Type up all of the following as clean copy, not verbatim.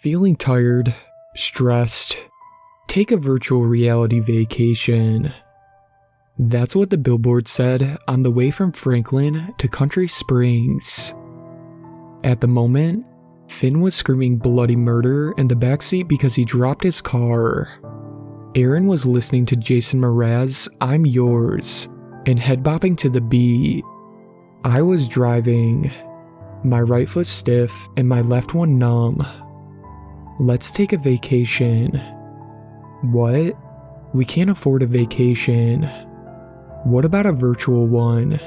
Feeling tired, stressed, take a virtual reality vacation. That's what the billboard said on the way from Franklin to Country Springs. At the moment, Finn was screaming bloody murder in the backseat because he dropped his car. Aaron was listening to Jason Mraz's I'm Yours and head bopping to the beat. I was driving, my right foot stiff and my left one numb. Let's take a vacation. What? We can't afford a vacation. What about a virtual one?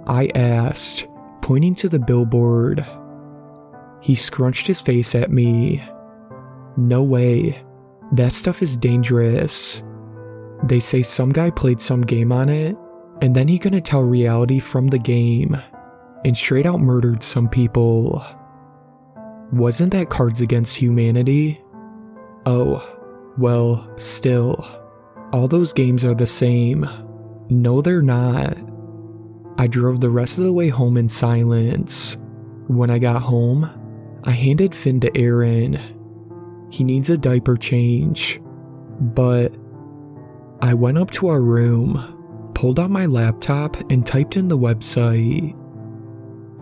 I asked, pointing to the billboard. He scrunched his face at me. No way. That stuff is dangerous. They say some guy played some game on it, and then he couldn't tell reality from the game, and straight out murdered some people. Wasn't that Cards Against Humanity? Oh, well, still. All those games are the same. No, they're not. I drove the rest of the way home in silence. When I got home, I handed Finn to Aaron. He needs a diaper change. But I went up to our room, pulled out my laptop, and typed in the website.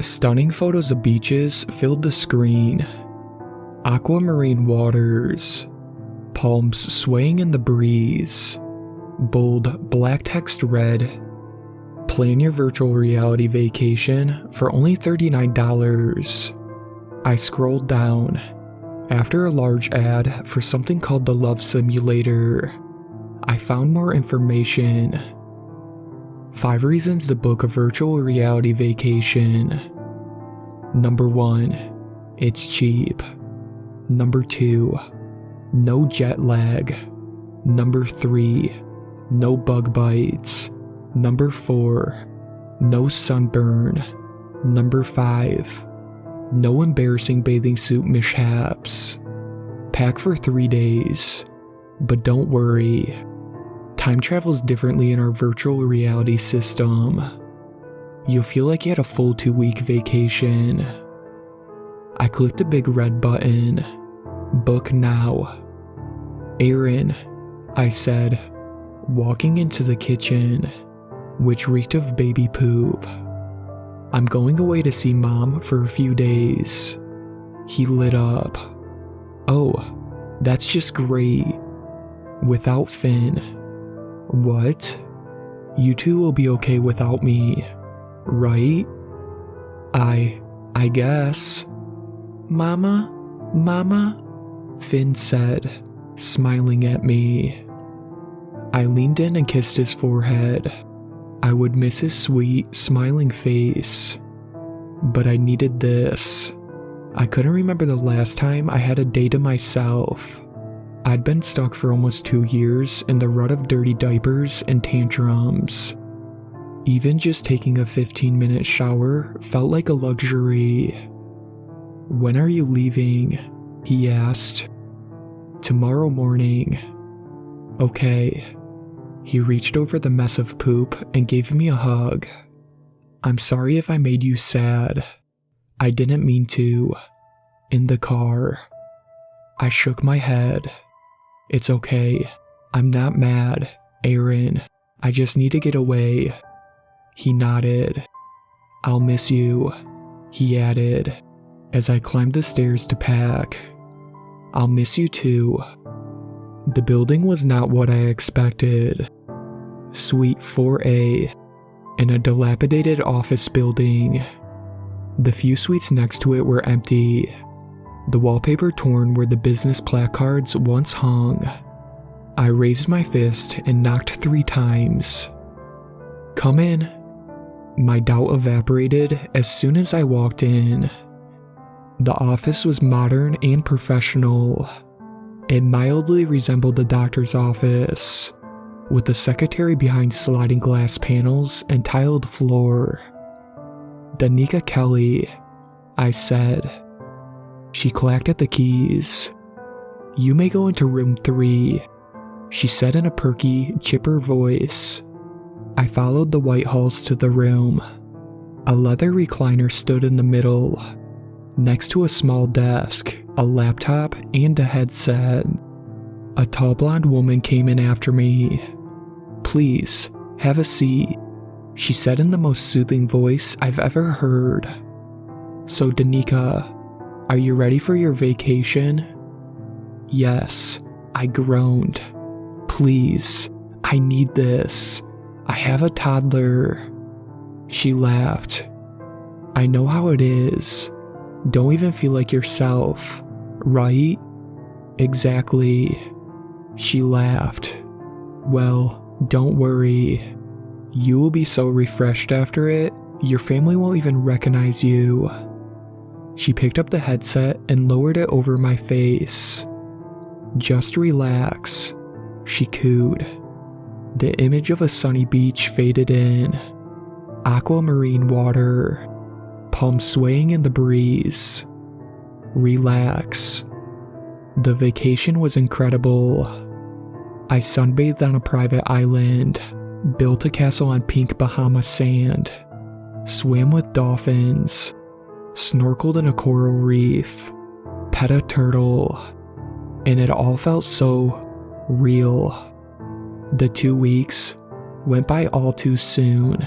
Stunning photos of beaches filled the screen. Aquamarine waters. Palms swaying in the breeze. Bold black text read, "Plan your virtual reality vacation for only $39. I scrolled down. After a large ad for something called the Love Simulator, I found more information. 5 reasons to book a virtual reality vacation. Number 1, it's cheap. Number 2, no jet lag. Number 3, no bug bites. Number 4, no sunburn. Number 5, no embarrassing bathing suit mishaps. Pack for 3 days. But don't worry. Time travels differently in our virtual reality system. You'll feel like you had a full 2-week vacation." I clicked the big red button. Book now. "Aaron," I said, walking into the kitchen, which reeked of baby poop. "I'm going away to see Mom for a few days." He lit up. "Oh, that's just great. Without Finn." "What? You two will be okay without me, right?" I guess." Mama, Finn said, smiling at me. I leaned in and kissed his forehead. I would miss his sweet, smiling face. But I needed this. I couldn't remember the last time I had a day to myself. I'd been stuck for almost 2 years in the rut of dirty diapers and tantrums. Even just taking a 15-minute shower felt like a luxury. "When are you leaving?" he asked. "Tomorrow morning." "Okay." He reached over the mess of poop and gave me a hug. "I'm sorry if I made you sad. I didn't mean to." In the car, I shook my head. "It's okay. I'm not mad, Aaron. I just need to get away." He nodded. "I'll miss you," he added, as I climbed the stairs to pack. "I'll miss you too." The building was not what I expected. Suite 4A, in a dilapidated office building. The few suites next to it were empty, the wallpaper torn where the business placards once hung. I raised my fist and knocked 3 times. "Come in." My doubt evaporated as soon as I walked in. The office was modern and professional. It mildly resembled the doctor's office, with the secretary behind sliding glass panels and tiled floor. "Danica Kelly," I said. She clacked at the keys. "You may go into room 3, she said in a perky, chipper voice. I followed the white halls to the room. A leather recliner stood in the middle. next to a small desk, a laptop, and a headset. A tall blonde woman came in after me. "Please, have a seat," she said in the most soothing voice I've ever heard. "So Danica, are you ready for your vacation?" "Yes," I groaned. "Please, I need this. I have a toddler." She laughed. "I know how it is. Don't even feel like yourself, right?" "Exactly." She laughed. "Well, don't worry. You will be so refreshed after it, your family won't even recognize you." She picked up the headset and lowered it over my face. "Just relax," she cooed. The image of a sunny beach faded in. Aquamarine water, palms swaying in the breeze. "Relax." The vacation was incredible. I sunbathed on a private island, built a castle on pink Bahama sand, swam with dolphins, snorkeled in a coral reef, pet a turtle, and it all felt so real. The 2 weeks went by all too soon.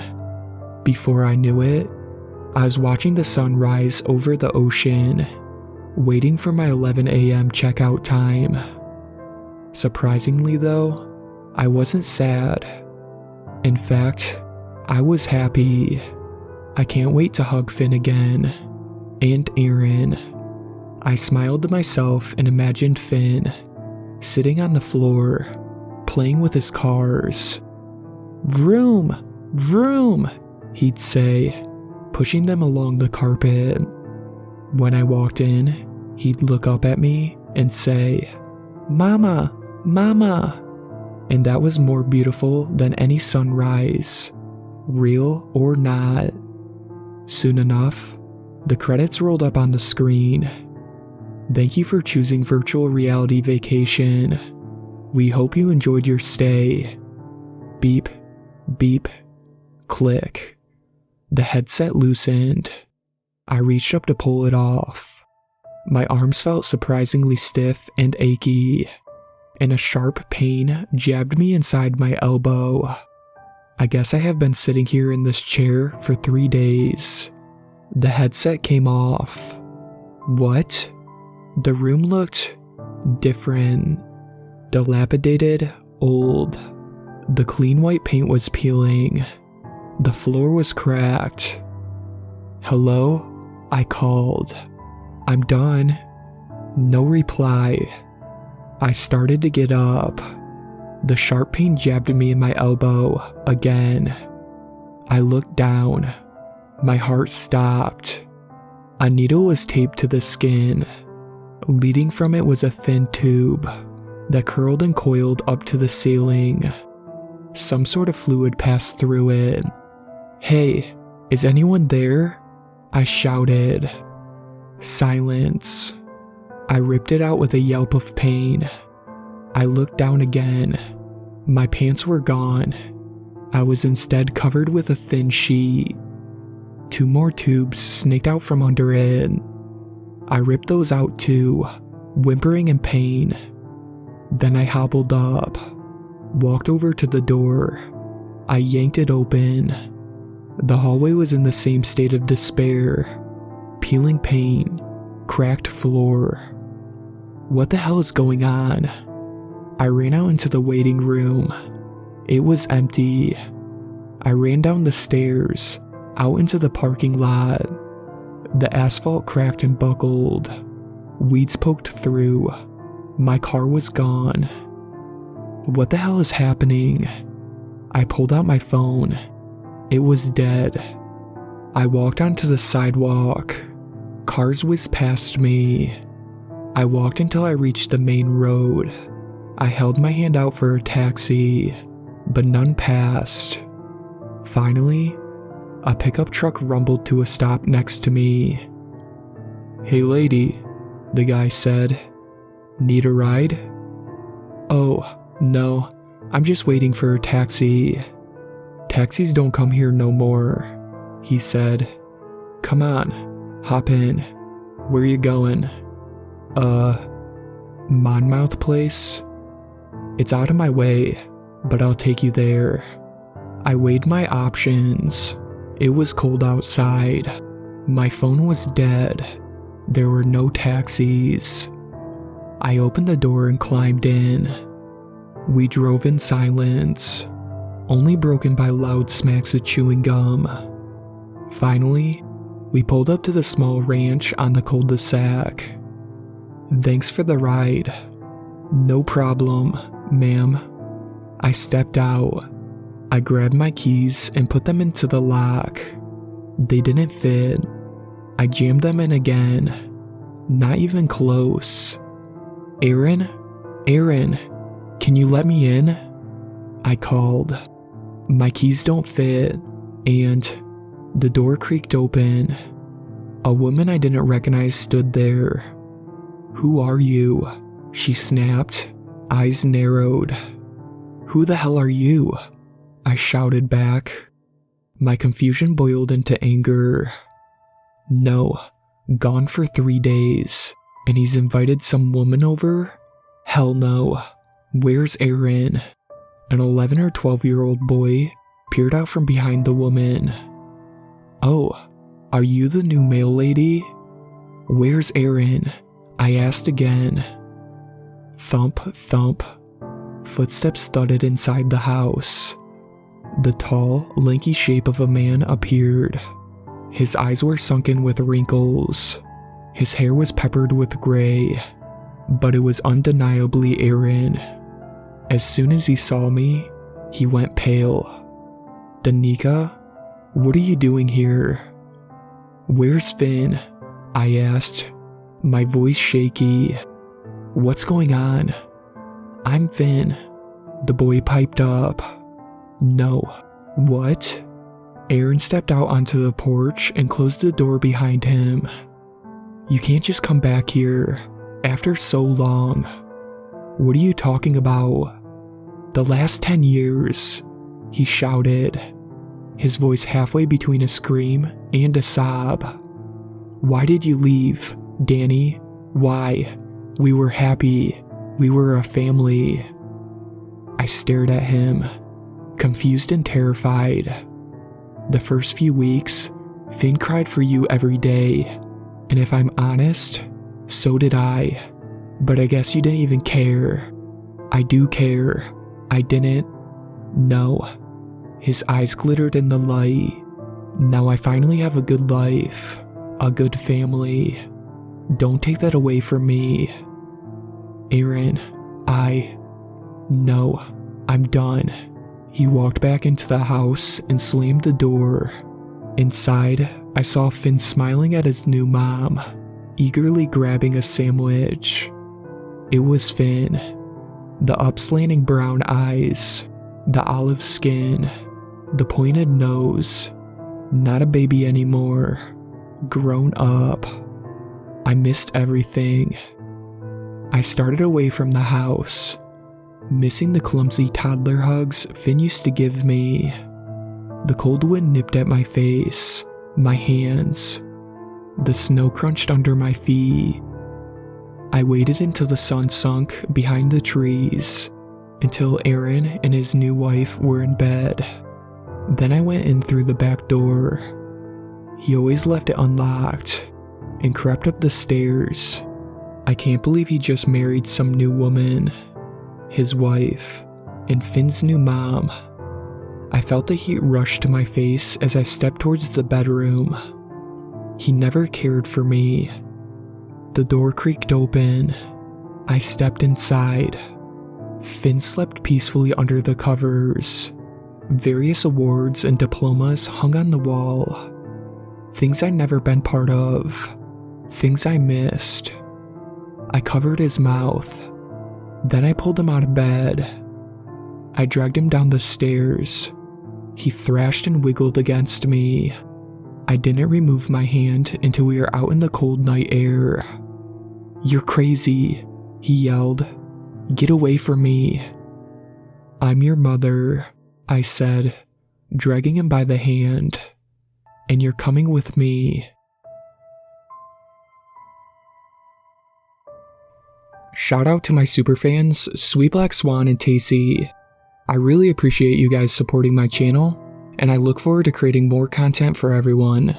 Before I knew it, I was watching the sun rise over the ocean, waiting for my 11 a.m. checkout time. Surprisingly though, I wasn't sad. In fact, I was happy. I can't wait to hug Finn again. And Aaron. I smiled to myself and imagined Finn, sitting on the floor, playing with his cars. "Vroom, vroom," he'd say, pushing them along the carpet. When I walked in, he'd look up at me and say, "Mama, Mama," and that was more beautiful than any sunrise, real or not. Soon enough, the credits rolled up on the screen. "Thank you for choosing virtual reality vacation. We hope you enjoyed your stay." Beep, beep, click. The headset loosened. I reached up to pull it off. My arms felt surprisingly stiff and achy, and a sharp pain jabbed me inside my elbow. I guess I have been sitting here in this chair for 3 days. The headset came off. What? The room looked different. Dilapidated, old. The clean white paint was peeling. The floor was cracked. "Hello?" I called. "I'm done." No reply. I started to get up. The sharp pain jabbed me in my elbow again. I looked down. My heart stopped. A needle was taped to the skin. Leading from it was a thin tube that curled and coiled up to the ceiling. Some sort of fluid passed through it. "Hey, is anyone there?" I shouted. Silence. I ripped it out with a yelp of pain. I looked down again. My pants were gone. I was instead covered with a thin sheet. 2 more tubes snaked out from under it. I ripped those out too, whimpering in pain. Then I hobbled up, walked over to the door. I yanked it open. The hallway was in the same state of despair. Peeling paint, cracked floor. What the hell is going on? I ran out into the waiting room. It was empty. I ran down the stairs, out into the parking lot. The asphalt cracked and buckled. Weeds poked through. My car was gone. What the hell is happening? I pulled out my phone. It was dead. I walked onto the sidewalk. Cars whizzed past me. I walked until I reached the main road. I held my hand out for a taxi, but none passed. Finally, a pickup truck rumbled to a stop next to me. "Hey lady," the guy said. "Need a ride?" "Oh, no, I'm just waiting for a taxi." "Taxis don't come here no more," he said. "Come on, hop in." Where you going? Monmouth Place? It's out of my way, but I'll take you there. I weighed my options. It was cold outside. My phone was dead. There were no taxis. I opened the door and climbed in. We drove in silence, only broken by loud smacks of chewing gum. Finally, we pulled up to the small ranch on the cul-de-sac. Thanks for the ride. No problem, ma'am. I stepped out. I grabbed my keys and put them into the lock. They didn't fit. I jammed them in again. Not even close. Aaron, can you let me in? I called. My keys don't fit, and the door creaked open. A woman I didn't recognize stood there. Who are you? She snapped, eyes narrowed. Who the hell are you? I shouted back. My confusion boiled into anger. No, gone for 3 days, and he's invited some woman over? Hell no. Where's Aaron? An 11 or 12-year-old boy peered out from behind the woman. Oh, are you the new mail lady? Where's Aaron? I asked again. Thump, thump. Footsteps thudded inside the house. The tall, lanky shape of a man appeared. His eyes were sunken with wrinkles. His hair was peppered with gray, but it was undeniably Aaron. As soon as he saw me, he went pale. Danica, what are you doing here? Where's Finn? I asked, my voice shaky. What's going on? I'm Finn, the boy piped up. No. What? Aaron stepped out onto the porch and closed the door behind him. You can't just come back here, after so long. What are you talking about? The last 10 years, he shouted, his voice halfway between a scream and a sob. Why did you leave, Danny? Why? We were happy. We were a family. I stared at him, confused and terrified. The first few weeks, Finn cried for you every day, and if I'm honest, so did I. But I guess you didn't even care. I do care. I didn't. No. His eyes glittered in the light. Now I finally have a good life, a good family. Don't take that away from me. Aaron, No, I'm done. He walked back into the house and slammed the door. Inside, I saw Finn smiling at his new mom, eagerly grabbing a sandwich. It was Finn. The upslanting brown eyes, the olive skin, the pointed nose. Not a baby anymore. Grown up. I missed everything. I started away from the house, missing the clumsy toddler hugs Finn used to give me. The cold wind nipped at my face, my hands. The snow crunched under my feet. I waited until the sun sunk behind the trees, until Aaron and his new wife were in bed. Then I went in through the back door. He always left it unlocked, and crept up the stairs. I can't believe he just married some new woman, his wife, and Finn's new mom. I felt the heat rush to my face as I stepped towards the bedroom. He never cared for me. The door creaked open. I stepped inside. Finn slept peacefully under the covers. Various awards and diplomas hung on the wall. Things I'd never been part of. Things I missed. I covered his mouth. Then I pulled him out of bed. I dragged him down the stairs. He thrashed and wiggled against me. I didn't remove my hand until we were out in the cold night air. "You're crazy," he yelled. "Get away from me." "I'm your mother," I said, dragging him by the hand. "And you're coming with me." Shout out to my superfans, Sweet Black Swan and Tacy. I really appreciate you guys supporting my channel, and I look forward to creating more content for everyone.